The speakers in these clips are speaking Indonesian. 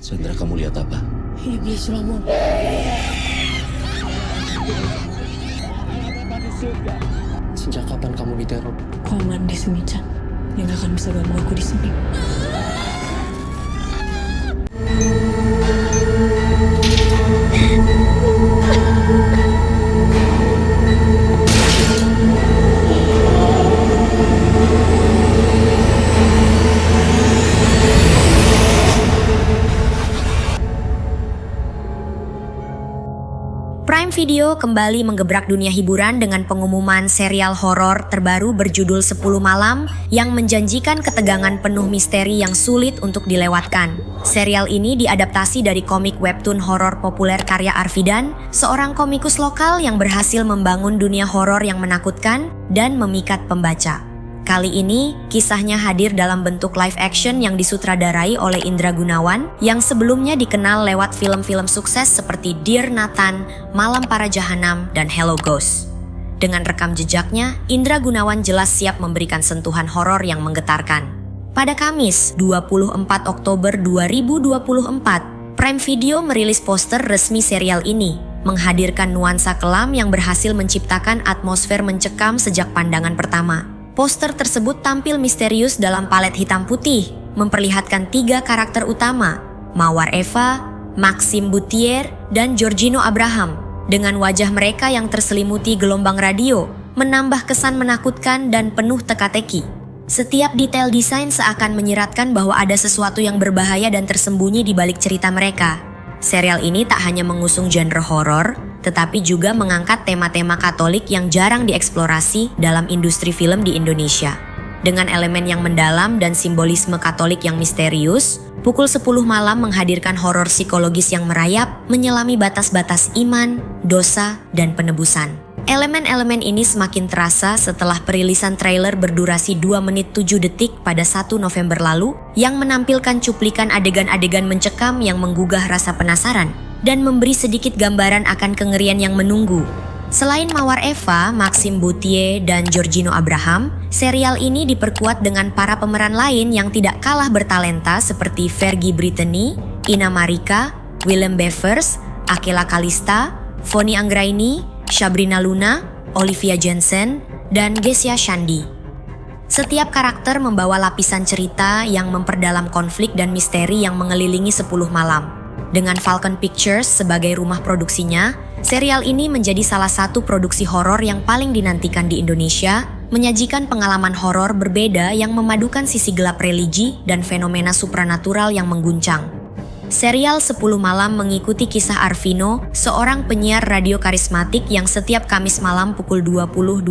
Sandra, kamu lihat apa? Iblis Ramon. Sejak kapan kamu diteror? Aku aman di sini, Chan. Dia gak akan bisa ganggu aku di sini. Prime Video kembali menggebrak dunia hiburan dengan pengumuman serial horor terbaru berjudul 10 Malam yang menjanjikan ketegangan penuh misteri yang sulit untuk dilewatkan. Serial ini diadaptasi dari komik webtoon horor populer karya Arvidan, seorang komikus lokal yang berhasil membangun dunia horor yang menakutkan dan memikat pembaca. Kali ini, kisahnya hadir dalam bentuk live action yang disutradarai oleh Indra Gunawan yang sebelumnya dikenal lewat film-film sukses seperti Dear Nathan, Malam Para Jahanam, dan Hello Ghost. Dengan rekam jejaknya, Indra Gunawan jelas siap memberikan sentuhan horor yang menggetarkan. Pada Kamis, 24 Oktober 2024, Prime Video merilis poster resmi serial ini, menghadirkan nuansa kelam yang berhasil menciptakan atmosfer mencekam sejak pandangan pertama. Poster tersebut tampil misterius dalam palet hitam putih, memperlihatkan 3 karakter utama, Mawar Eva, Maxime Bouthier, dan Giorgino Abraham. Dengan wajah mereka yang terselimuti gelombang radio, menambah kesan menakutkan dan penuh teka-teki. Setiap detail desain seakan menyiratkan bahwa ada sesuatu yang berbahaya dan tersembunyi di balik cerita mereka. Serial ini tak hanya mengusung genre horor, tetapi juga mengangkat tema-tema Katolik yang jarang dieksplorasi dalam industri film di Indonesia. Dengan elemen yang mendalam dan simbolisme Katolik yang misterius, Pukul 10 Malam menghadirkan horor psikologis yang merayap, menyelami batas-batas iman, dosa, dan penebusan. Elemen-elemen ini semakin terasa setelah perilisan trailer berdurasi 2 menit 7 detik pada 1 November lalu yang menampilkan cuplikan adegan-adegan mencekam yang menggugah rasa penasaran dan memberi sedikit gambaran akan kengerian yang menunggu. Selain Mawar Eva, Maxime Bouthier, dan Giorgino Abraham, serial ini diperkuat dengan para pemeran lain yang tidak kalah bertalenta seperti Fergie Brittany, Ina Marika, Willem Bevers, Akela Kalista, Fonny Anggraini, Sabrina Luna, Olivia Jensen, dan Gesia Shandi. Setiap karakter membawa lapisan cerita yang memperdalam konflik dan misteri yang mengelilingi 10 Malam. Dengan Falcon Pictures sebagai rumah produksinya, serial ini menjadi salah satu produksi horor yang paling dinantikan di Indonesia, menyajikan pengalaman horor berbeda yang memadukan sisi gelap religi dan fenomena supranatural yang mengguncang. Serial 10 Malam mengikuti kisah Arvino, seorang penyiar radio karismatik yang setiap Kamis malam pukul 22.00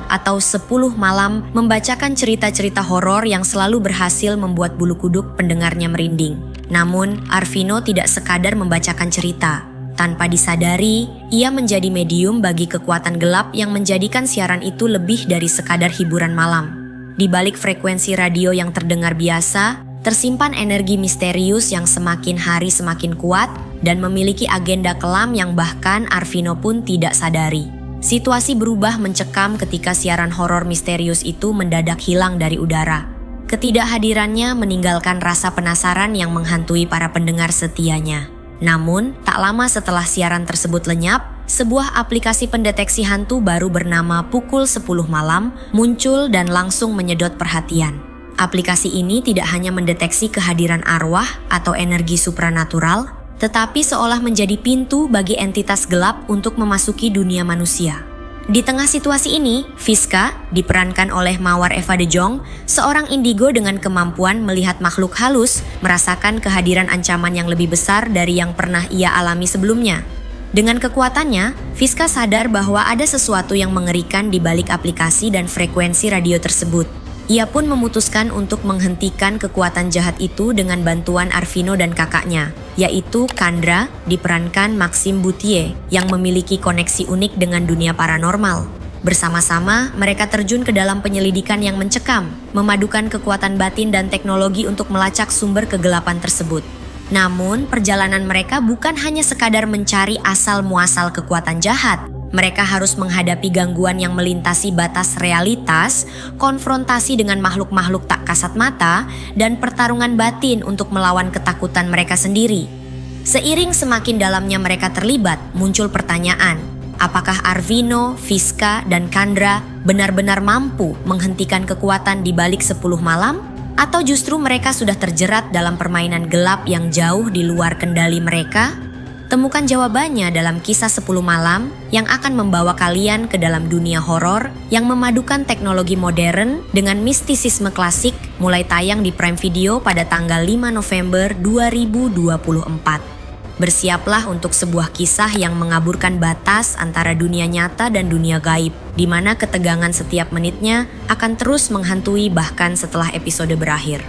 atau 10 malam membacakan cerita-cerita horor yang selalu berhasil membuat bulu kuduk pendengarnya merinding. Namun, Arvino tidak sekadar membacakan cerita. Tanpa disadari, ia menjadi medium bagi kekuatan gelap yang menjadikan siaran itu lebih dari sekadar hiburan malam. Di balik frekuensi radio yang terdengar biasa, tersimpan energi misterius yang semakin hari semakin kuat dan memiliki agenda kelam yang bahkan Arvino pun tidak sadari. Situasi berubah mencekam ketika siaran horor misterius itu mendadak hilang dari udara. Ketidakhadirannya meninggalkan rasa penasaran yang menghantui para pendengar setianya. Namun, tak lama setelah siaran tersebut lenyap, sebuah aplikasi pendeteksi hantu baru bernama Pukul 10 Malam muncul dan langsung menyedot perhatian. Aplikasi ini tidak hanya mendeteksi kehadiran arwah atau energi supranatural, tetapi seolah menjadi pintu bagi entitas gelap untuk memasuki dunia manusia. Di tengah situasi ini, Fiska, diperankan oleh Mawar Eva De Jong, seorang indigo dengan kemampuan melihat makhluk halus, merasakan kehadiran ancaman yang lebih besar dari yang pernah ia alami sebelumnya. Dengan kekuatannya, Fiska sadar bahwa ada sesuatu yang mengerikan di balik aplikasi dan frekuensi radio tersebut. Ia pun memutuskan untuk menghentikan kekuatan jahat itu dengan bantuan Arvino dan kakaknya, yaitu Kandra, diperankan Maxime Bouthier, yang memiliki koneksi unik dengan dunia paranormal. Bersama-sama, mereka terjun ke dalam penyelidikan yang mencekam, memadukan kekuatan batin dan teknologi untuk melacak sumber kegelapan tersebut. Namun, perjalanan mereka bukan hanya sekadar mencari asal-muasal kekuatan jahat. Mereka harus menghadapi gangguan yang melintasi batas realitas, konfrontasi dengan makhluk-makhluk tak kasat mata, dan pertarungan batin untuk melawan ketakutan mereka sendiri. Seiring semakin dalamnya mereka terlibat, muncul pertanyaan, apakah Arvino, Fiska, dan Kandra benar-benar mampu menghentikan kekuatan di balik 10 malam? Atau justru mereka sudah terjerat dalam permainan gelap yang jauh di luar kendali mereka? Temukan jawabannya dalam kisah 10 malam yang akan membawa kalian ke dalam dunia horor yang memadukan teknologi modern dengan mistisisme klasik, mulai tayang di Prime Video pada tanggal 5 November 2024. Bersiaplah untuk sebuah kisah yang mengaburkan batas antara dunia nyata dan dunia gaib, di mana ketegangan setiap menitnya akan terus menghantui bahkan setelah episode berakhir.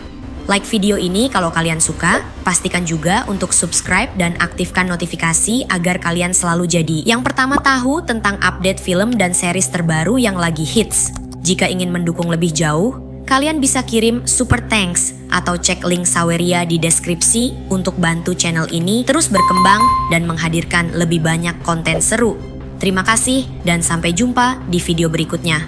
Like video ini kalau kalian suka, pastikan juga untuk subscribe dan aktifkan notifikasi agar kalian selalu jadi yang pertama tahu tentang update film dan series terbaru yang lagi hits. Jika ingin mendukung lebih jauh, kalian bisa kirim super thanks atau cek link Saweria di deskripsi untuk bantu channel ini terus berkembang dan menghadirkan lebih banyak konten seru. Terima kasih dan sampai jumpa di video berikutnya.